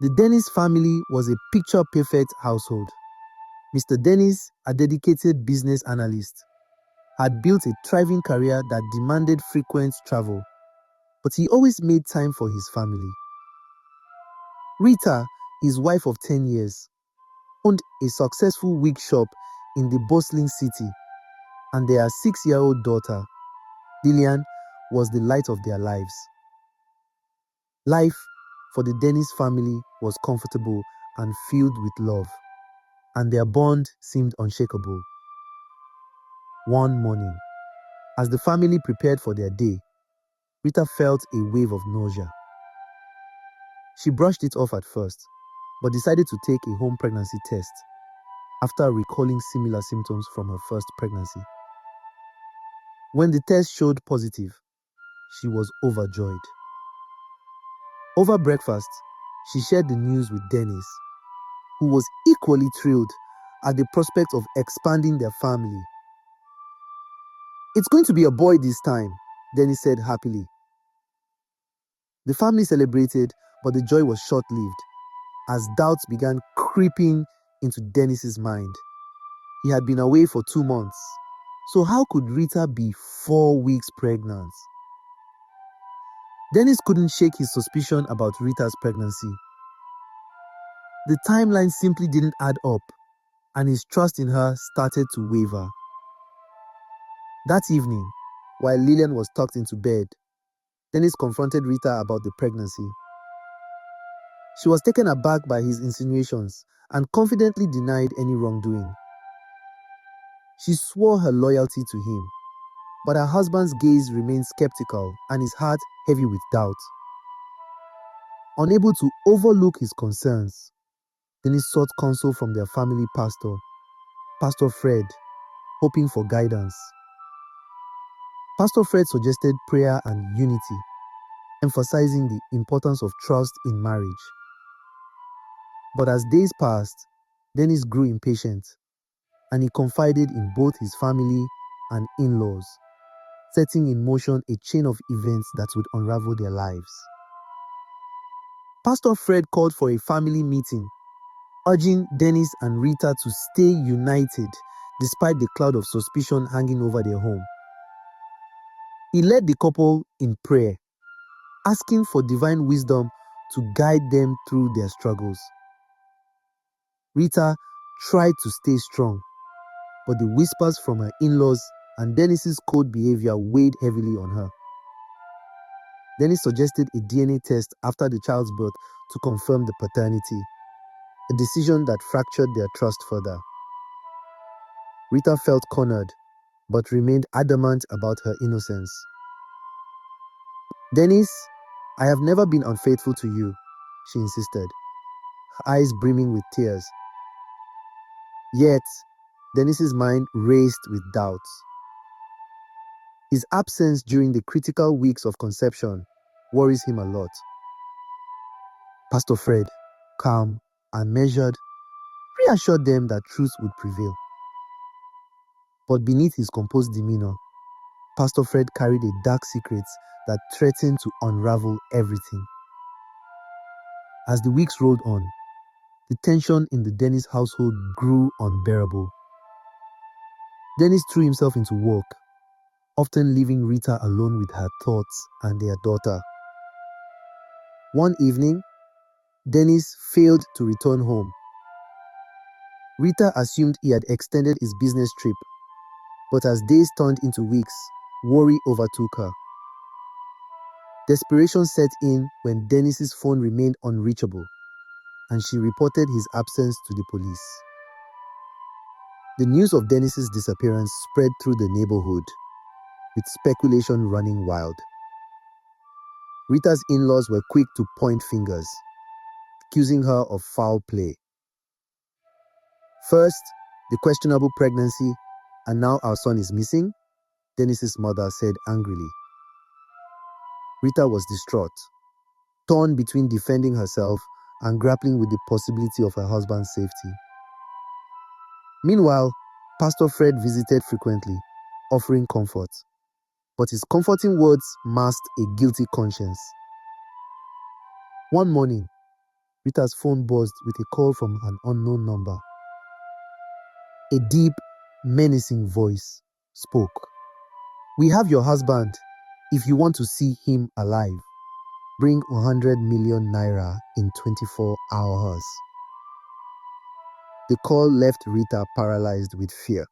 The Dennis family was a picture-perfect household. Mr. Dennis, a dedicated business analyst, had built a thriving career that demanded frequent travel, but he always made time for his family. Rita, his wife of 10 years, owned a successful wig shop in the bustling city, and their 6-year-old daughter, Lillian, was the light of their lives. Life for the Dennis family was comfortable and filled with love, and their bond seemed unshakable. One morning, as the family prepared for their day, Rita felt a wave of nausea. She brushed it off at first, but decided to take a home pregnancy test after recalling similar symptoms from her first pregnancy. When the test showed positive, she was overjoyed. Over breakfast, she shared the news with Dennis, who was equally thrilled at the prospect of expanding their family. "It's going to be a boy this time," Dennis said happily. The family celebrated, but the joy was short-lived, as doubts began creeping into Dennis's mind. He had been away for 2 months, so how could Rita be 4 weeks pregnant? Dennis couldn't shake his suspicion about Rita's pregnancy. The timeline simply didn't add up, and his trust in her started to waver. That evening, while Lillian was tucked into bed, Dennis confronted Rita about the pregnancy. She was taken aback by his insinuations and confidently denied any wrongdoing. She swore her loyalty to him, but her husband's gaze remained skeptical and his heart heavy with doubt. Unable to overlook his concerns, Dennis sought counsel from their family pastor, Pastor Fred, hoping for guidance. Pastor Fred suggested prayer and unity, emphasizing the importance of trust in marriage. But as days passed, Dennis grew impatient, and he confided in both his family and in-laws, setting in motion a chain of events that would unravel their lives. Pastor Fred called for a family meeting, urging Dennis and Rita to stay united despite the cloud of suspicion hanging over their home. He led the couple in prayer, asking for divine wisdom to guide them through their struggles. Rita tried to stay strong, but the whispers from her in-laws and Dennis's cold behavior weighed heavily on her. Dennis suggested a DNA test after the child's birth to confirm the paternity, a decision that fractured their trust further. Rita felt cornered, but remained adamant about her innocence. "Dennis, I have never been unfaithful to you," she insisted, her eyes brimming with tears. Yet, Dennis's mind raced with doubts. His absence during the critical weeks of conception worries him a lot. Pastor Fred, calm and measured, reassured them that truth would prevail. But beneath his composed demeanor, Pastor Fred carried a dark secret that threatened to unravel everything. As the weeks rolled on, the tension in the Dennis household grew unbearable. Dennis threw himself into work, often leaving Rita alone with her thoughts and their daughter. One evening, Dennis failed to return home. Rita assumed he had extended his business trip, but as days turned into weeks, worry overtook her. Desperation set in when Dennis's phone remained unreachable, and she reported his absence to the police. The news of Dennis's disappearance spread through the neighborhood, with speculation running wild. Rita's in-laws were quick to point fingers, accusing her of foul play. "First, the questionable pregnancy, and now our son is missing?" Dennis's mother said angrily. Rita was distraught, torn between defending herself and grappling with the possibility of her husband's safety. Meanwhile, Pastor Fred visited frequently, offering comfort, but his comforting words masked a guilty conscience. One morning, Rita's phone buzzed with a call from an unknown number. A deep, menacing voice spoke. "We have your husband. If you want to see him alive, bring 100 million naira in 24 hours." The call left Rita paralyzed with fear.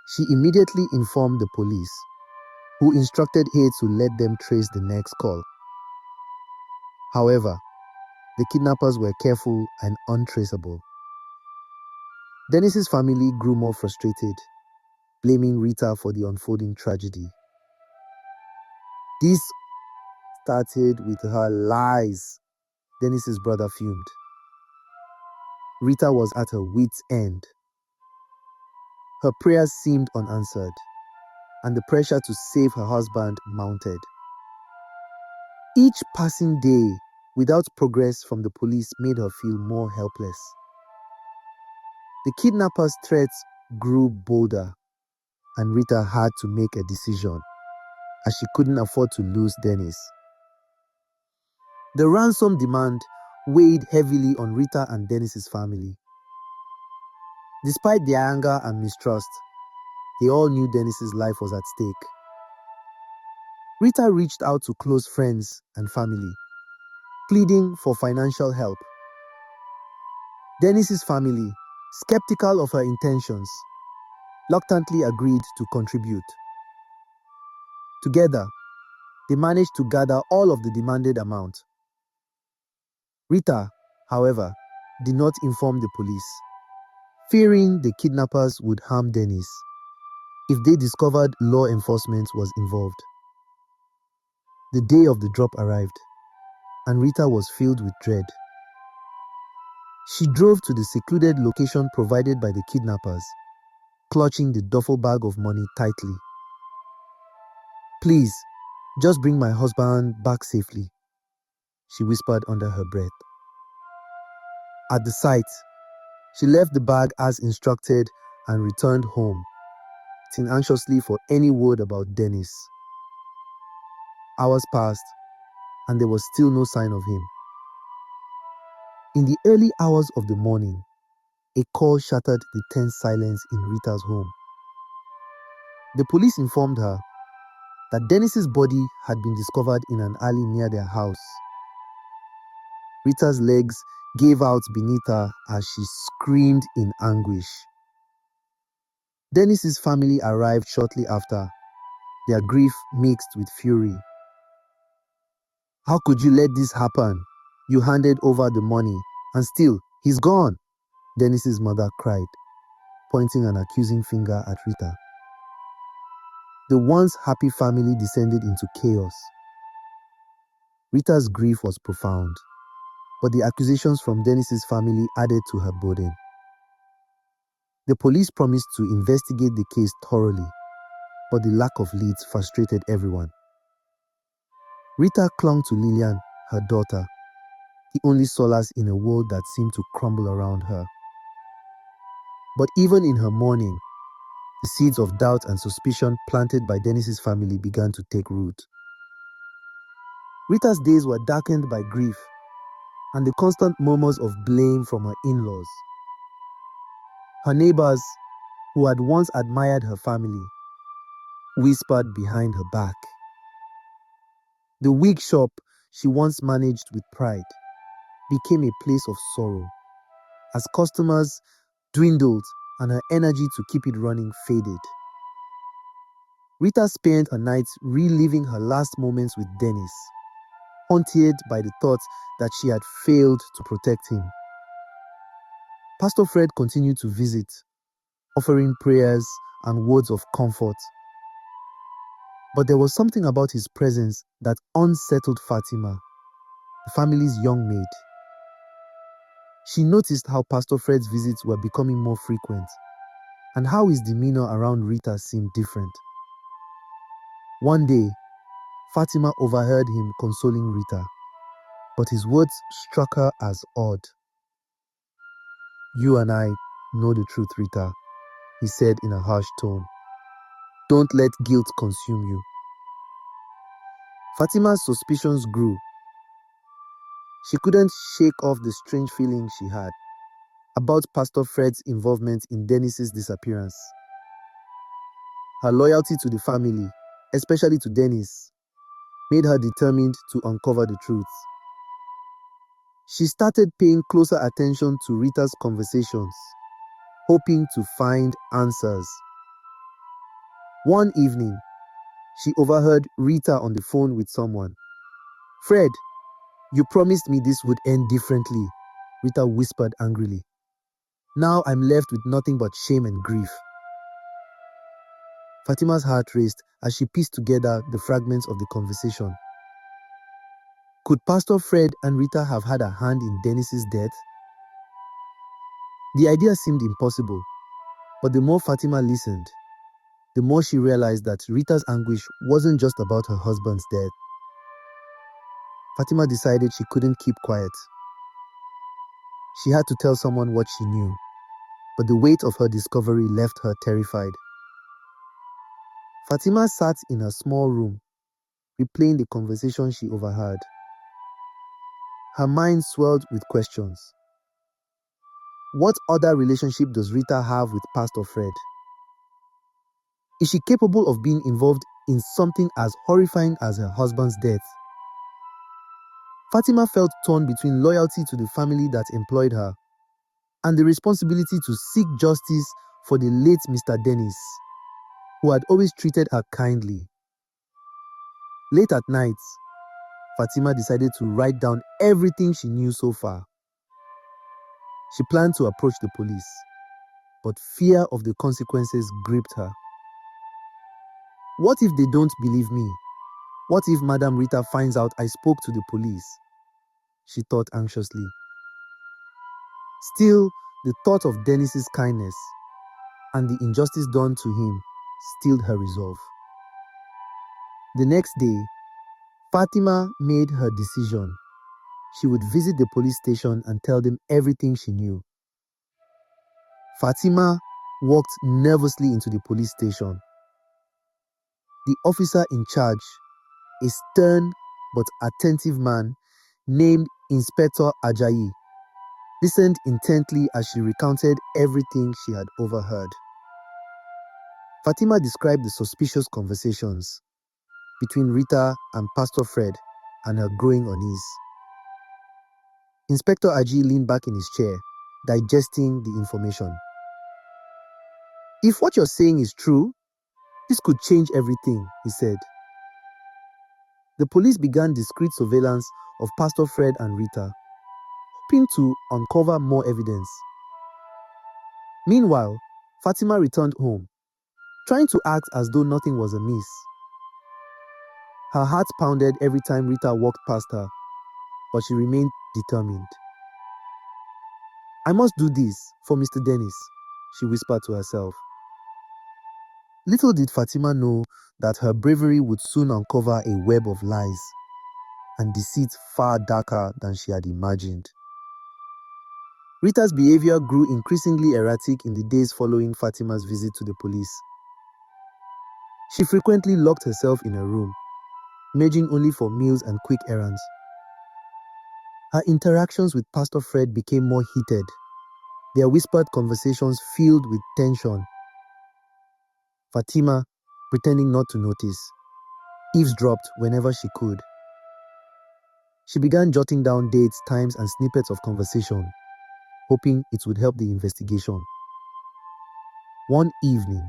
She immediately informed the police, who instructed her to let them trace the next call. However, the kidnappers were careful and untraceable. Dennis's family grew more frustrated, blaming Rita for the unfolding tragedy. This started with her lies, Dennis's brother fumed. Rita was at her wit's end. Her prayers seemed unanswered, and the pressure to save her husband mounted. Each passing day without progress from the police made her feel more helpless. The kidnappers' threats grew bolder, and Rita had to make a decision, as she couldn't afford to lose Dennis. The ransom demand weighed heavily on Rita and Dennis's family. Despite their anger and mistrust, they all knew Dennis's life was at stake. Rita reached out to close friends and family, pleading for financial help. Dennis's family, skeptical of her intentions, reluctantly agreed to contribute. Together, they managed to gather all of the demanded amount. Rita, however, did not inform the police, fearing the kidnappers would harm Dennis if they discovered law enforcement was involved. The day of the drop arrived, and Rita was filled with dread. She drove to the secluded location provided by the kidnappers, clutching the duffel bag of money tightly. "Please, just bring my husband back safely," she whispered under her breath. At the sight, she left the bag as instructed and returned home, waiting anxiously for any word about Dennis. Hours passed, and there was still no sign of him. In the early hours of the morning, a call shattered the tense silence in Rita's home. The police informed her that Dennis's body had been discovered in an alley near their house. Rita's legs gave out beneath her as she screamed in anguish. Dennis's family arrived shortly after, their grief mixed with fury. "How could you let this happen? You handed over the money, and still, he's gone," Dennis's mother cried, pointing an accusing finger at Rita. The once happy family descended into chaos. Rita's grief was profound, but the accusations from Dennis's family added to her burden. The police promised to investigate the case thoroughly, but the lack of leads frustrated everyone. Rita clung to Lillian, her daughter, the only solace in a world that seemed to crumble around her. But even in her mourning, the seeds of doubt and suspicion planted by Dennis's family began to take root. Rita's days were darkened by grief and the constant murmurs of blame from her in-laws. Her neighbors, who had once admired her family, whispered behind her back. The wig shop she once managed with pride became a place of sorrow as customers dwindled and her energy to keep it running faded. Rita spent her nights reliving her last moments with Dennis, haunted by the thought that she had failed to protect him. Pastor Fred continued to visit, offering prayers and words of comfort. But there was something about his presence that unsettled Fatima, the family's young maid. She noticed how Pastor Fred's visits were becoming more frequent and how his demeanor around Rita seemed different. One day, Fatima overheard him consoling Rita, but his words struck her as odd. "You and I know the truth, Rita," he said in a harsh tone. "Don't let guilt consume you." Fatima's suspicions grew. She couldn't shake off the strange feeling she had about Pastor Fred's involvement in Dennis's disappearance. Her loyalty to the family, especially to Dennis, made her determined to uncover the truth. She started paying closer attention to Rita's conversations, hoping to find answers. One evening, she overheard Rita on the phone with someone. "Fred, you promised me this would end differently," Rita whispered angrily. "Now I'm left with nothing but shame and grief." Fatima's heart raced as she pieced together the fragments of the conversation. Could Pastor Fred and Rita have had a hand in Dennis's death? The idea seemed impossible, but the more Fatima listened, the more she realized that Rita's anguish wasn't just about her husband's death. Fatima decided she couldn't keep quiet. She had to tell someone what she knew, but the weight of her discovery left her terrified. Fatima sat in her small room, replaying the conversation she overheard. Her mind swelled with questions. What other relationship does Rita have with Pastor Fred? Is she capable of being involved in something as horrifying as her husband's death? Fatima felt torn between loyalty to the family that employed her and the responsibility to seek justice for the late Mr. Dennis, who had always treated her kindly. Late at night, Fatima decided to write down everything she knew so far. She planned to approach the police, but fear of the consequences gripped her. What if they don't believe me? What if Madam Rita finds out I spoke to the police? She thought anxiously. Still, the thought of Dennis's kindness and the injustice done to him stilled her resolve. The next day, Fatima made her decision. She would visit the police station and tell them everything she knew. Fatima walked nervously into the police station. The officer in charge, a stern but attentive man named Inspector Ajayi, listened intently as she recounted everything she had overheard. Fatima described the suspicious conversations between Rita and Pastor Fred and her growing unease. Inspector Ajayi leaned back in his chair, digesting the information. "If what you're saying is true, this could change everything," he said. The police began discreet surveillance of Pastor Fred and Rita, hoping to uncover more evidence. Meanwhile, Fatima returned home, trying to act as though nothing was amiss. Her heart pounded every time Rita walked past her, but she remained determined. "I must do this for Mr. Dennis," she whispered to herself. Little did Fatima know that her bravery would soon uncover a web of lies and deceit far darker than she had imagined. Rita's behavior grew increasingly erratic in the days following Fatima's visit to the police. She frequently locked herself in her room, emerging only for meals and quick errands. Her interactions with Pastor Fred became more heated, their whispered conversations filled with tension. Fatima, pretending not to notice, eavesdropped whenever she could. She began jotting down dates, times, and snippets of conversation, hoping it would help the investigation. One evening,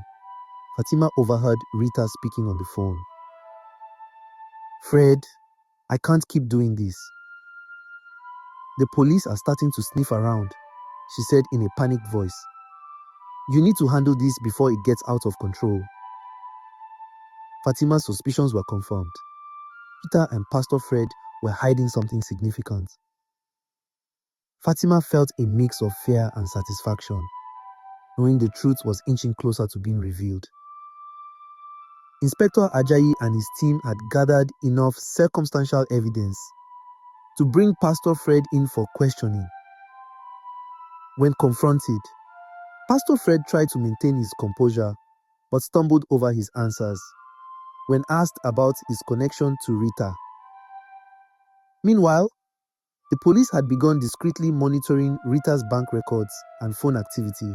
Fatima overheard Rita speaking on the phone. "Fred, I can't keep doing this. The police are starting to sniff around," she said in a panicked voice. "You need to handle this before it gets out of control." Fatima's suspicions were confirmed. Rita and Pastor Fred were hiding something significant. Fatima felt a mix of fear and satisfaction, knowing the truth was inching closer to being revealed. Inspector Ajayi and his team had gathered enough circumstantial evidence to bring Pastor Fred in for questioning. When confronted, Pastor Fred tried to maintain his composure but stumbled over his answers when asked about his connection to Rita. Meanwhile, The police had begun discreetly monitoring Rita's bank records and phone activity,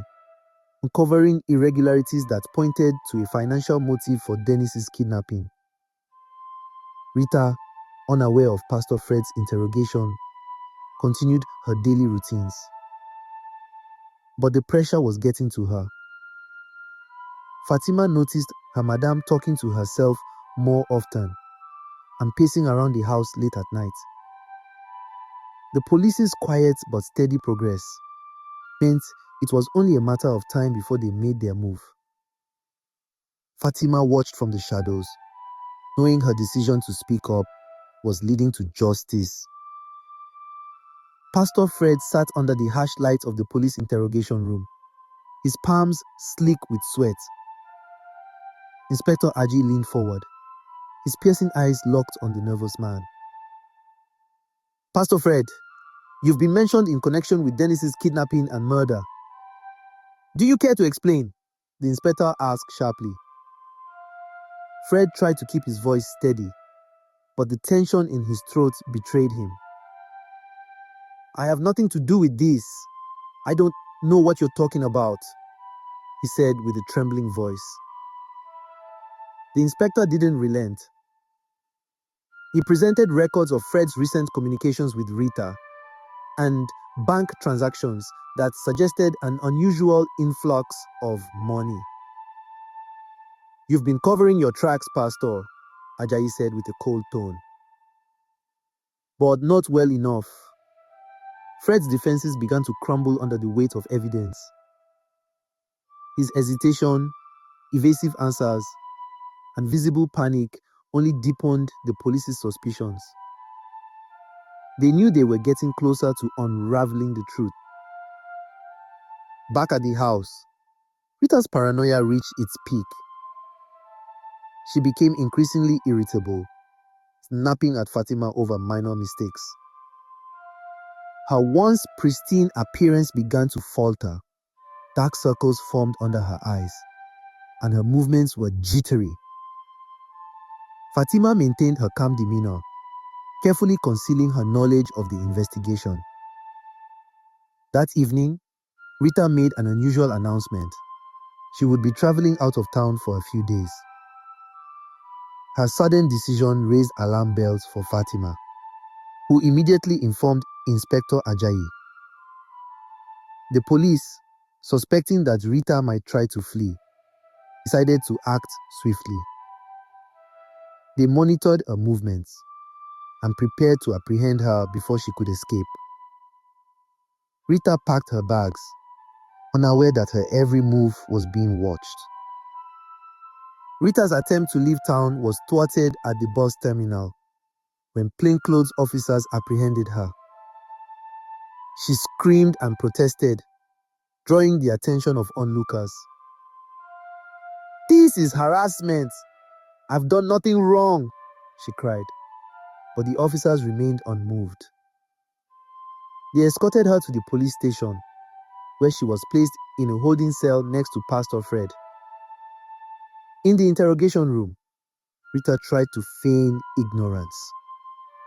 uncovering irregularities that pointed to a financial motive for Dennis's kidnapping. Rita, unaware of Pastor Fred's interrogation, continued her daily routines. But the pressure was getting to her. Fatima noticed her madam talking to herself more often and pacing around the house late at night. The police's quiet but steady progress meant it was only a matter of time before they made their move. Fatima watched from the shadows, knowing her decision to speak up was leading to justice. Pastor Fred sat under the harsh light of the police interrogation room, his palms slick with sweat. Inspector Aji leaned forward, his piercing eyes locked on the nervous man. Pastor Fred, you've been mentioned in connection with Dennis's kidnapping and murder. Do you care to explain? The inspector asked sharply. Fred tried to keep his voice steady, but the tension in his throat betrayed him. I have nothing to do with this. I don't know what you're talking about, he said with a trembling voice. The inspector didn't relent. He presented records of Fred's recent communications with Rita and bank transactions that suggested an unusual influx of money. You've been covering your tracks, Pastor, Ajayi said with a cold tone. But not well enough. Fred's defenses began to crumble under the weight of evidence. His hesitation, evasive answers, and visible panic only deepened the police's suspicions. They knew they were getting closer to unraveling the truth. Back at the house, Rita's paranoia reached its peak. She became increasingly irritable, snapping at Fatima over minor mistakes. Her once pristine appearance began to falter. Dark circles formed under her eyes, and her movements were jittery. Fatima maintained her calm demeanor, carefully concealing her knowledge of the investigation. That evening, Rita made an unusual announcement. She would be traveling out of town for a few days. Her sudden decision raised alarm bells for Fatima, who immediately informed Inspector Ajayi. The police, suspecting that Rita might try to flee, decided to act swiftly. They monitored her movements and prepared to apprehend her before she could escape. Rita packed her bags, unaware that her every move was being watched. Rita's attempt to leave town was thwarted at the bus terminal when plainclothes officers apprehended her. She screamed and protested, drawing the attention of onlookers. "This is harassment! I've done nothing wrong," she cried, but the officers remained unmoved. They escorted her to the police station, where she was placed in a holding cell next to Pastor Fred. In the interrogation room, Rita tried to feign ignorance,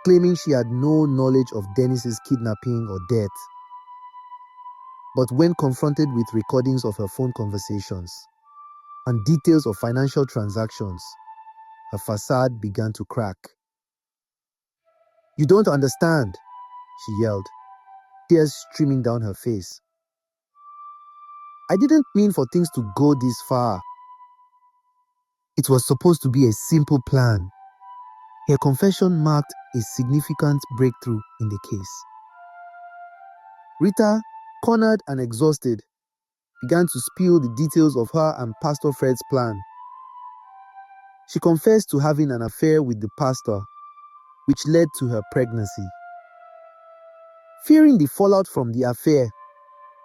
claiming she had no knowledge of Dennis's kidnapping or death. But when confronted with recordings of her phone conversations and details of financial transactions, her facade began to crack. "You don't understand," she yelled, tears streaming down her face. "I didn't mean for things to go this far. It was supposed to be a simple plan." Her confession marked a significant breakthrough in the case. Rita, cornered and exhausted, began to spill the details of her and Pastor Fred's plan. She confessed to having an affair with the pastor, which led to her pregnancy. Fearing the fallout from the affair,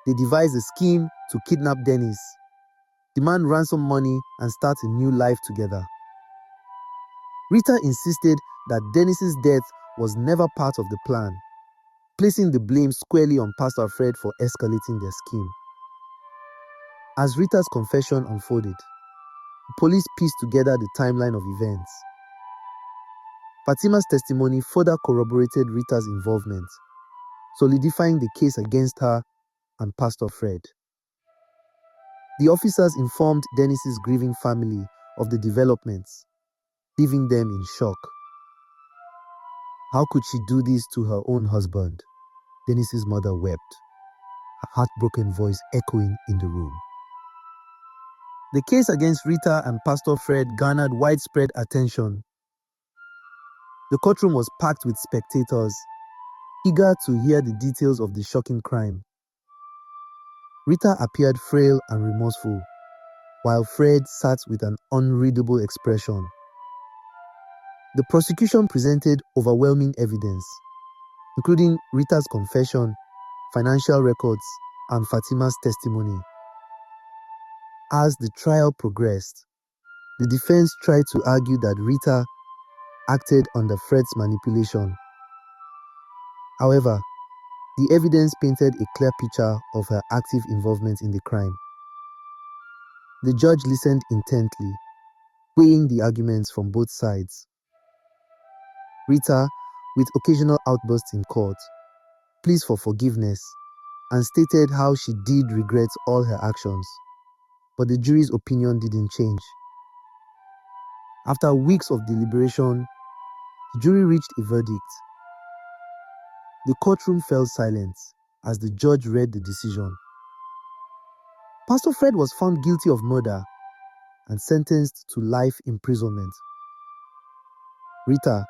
they devised a scheme to kidnap Dennis, demand ransom money, and start a new life together. Rita insisted that Dennis's death was never part of the plan, placing the blame squarely on Pastor Fred for escalating their scheme. As Rita's confession unfolded, the police pieced together the timeline of events. Fatima's testimony further corroborated Rita's involvement, solidifying the case against her and Pastor Fred. The officers informed Dennis's grieving family of the developments, leaving them in shock. How could she do this to her own husband? Dennis's mother wept, her heartbroken voice echoing in the room. The case against Rita and Pastor Fred garnered widespread attention. The courtroom was packed with spectators, eager to hear the details of the shocking crime. Rita appeared frail and remorseful, while Fred sat with an unreadable expression. The prosecution presented overwhelming evidence, including Rita's confession, financial records, and Fatima's testimony. As the trial progressed, the defense tried to argue that Rita acted under Fred's manipulation. However, the evidence painted a clear picture of her active involvement in the crime. The judge listened intently, weighing the arguments from both sides. Rita, with occasional outbursts in court, pleas for forgiveness, and stated how she did regret all her actions. But the jury's opinion didn't change. After weeks of deliberation, the jury reached a verdict. The courtroom fell silent as the judge read the decision. Pastor Fred was found guilty of murder and sentenced to life imprisonment. Rita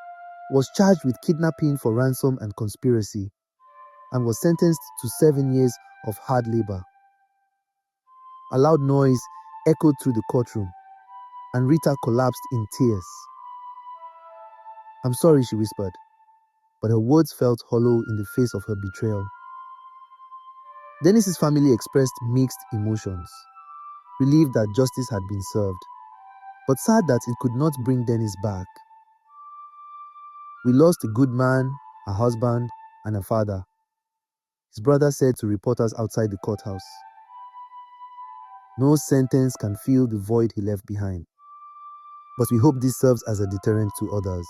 was charged with kidnapping for ransom and conspiracy and was sentenced to 7 years of hard labor. A loud noise echoed through the courtroom, and Rita collapsed in tears. "I'm sorry," she whispered, but her words felt hollow in the face of her betrayal. Dennis's family expressed mixed emotions, relieved that justice had been served, but sad that it could not bring Dennis back. "We lost a good man, a husband, and a father," his brother said to reporters outside the courthouse. "No sentence can fill the void he left behind, but we hope this serves as a deterrent to others."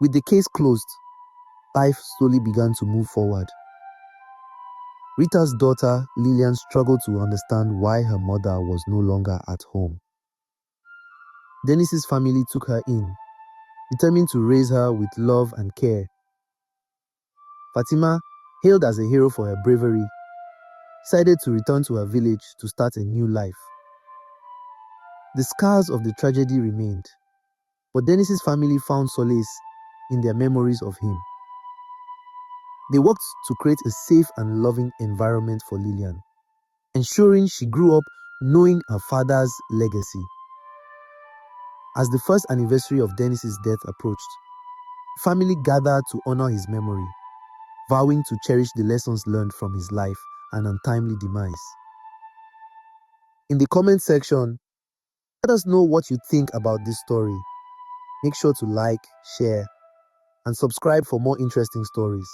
With the case closed, life slowly began to move forward. Rita's daughter, Lillian, struggled to understand why her mother was no longer at home. Dennis's family took her in, determined to raise her with love and care. Fatima, hailed as a hero for her bravery, decided to return to her village to start a new life. The scars of the tragedy remained, but Dennis's family found solace in their memories of him. They worked to create a safe and loving environment for Lillian, ensuring she grew up knowing her father's legacy. As the first anniversary of Dennis's death approached, the family gathered to honor his memory, vowing to cherish the lessons learned from his life and untimely demise. In the comment section, let us know what you think about this story. Make sure to like, share, and subscribe for more interesting stories.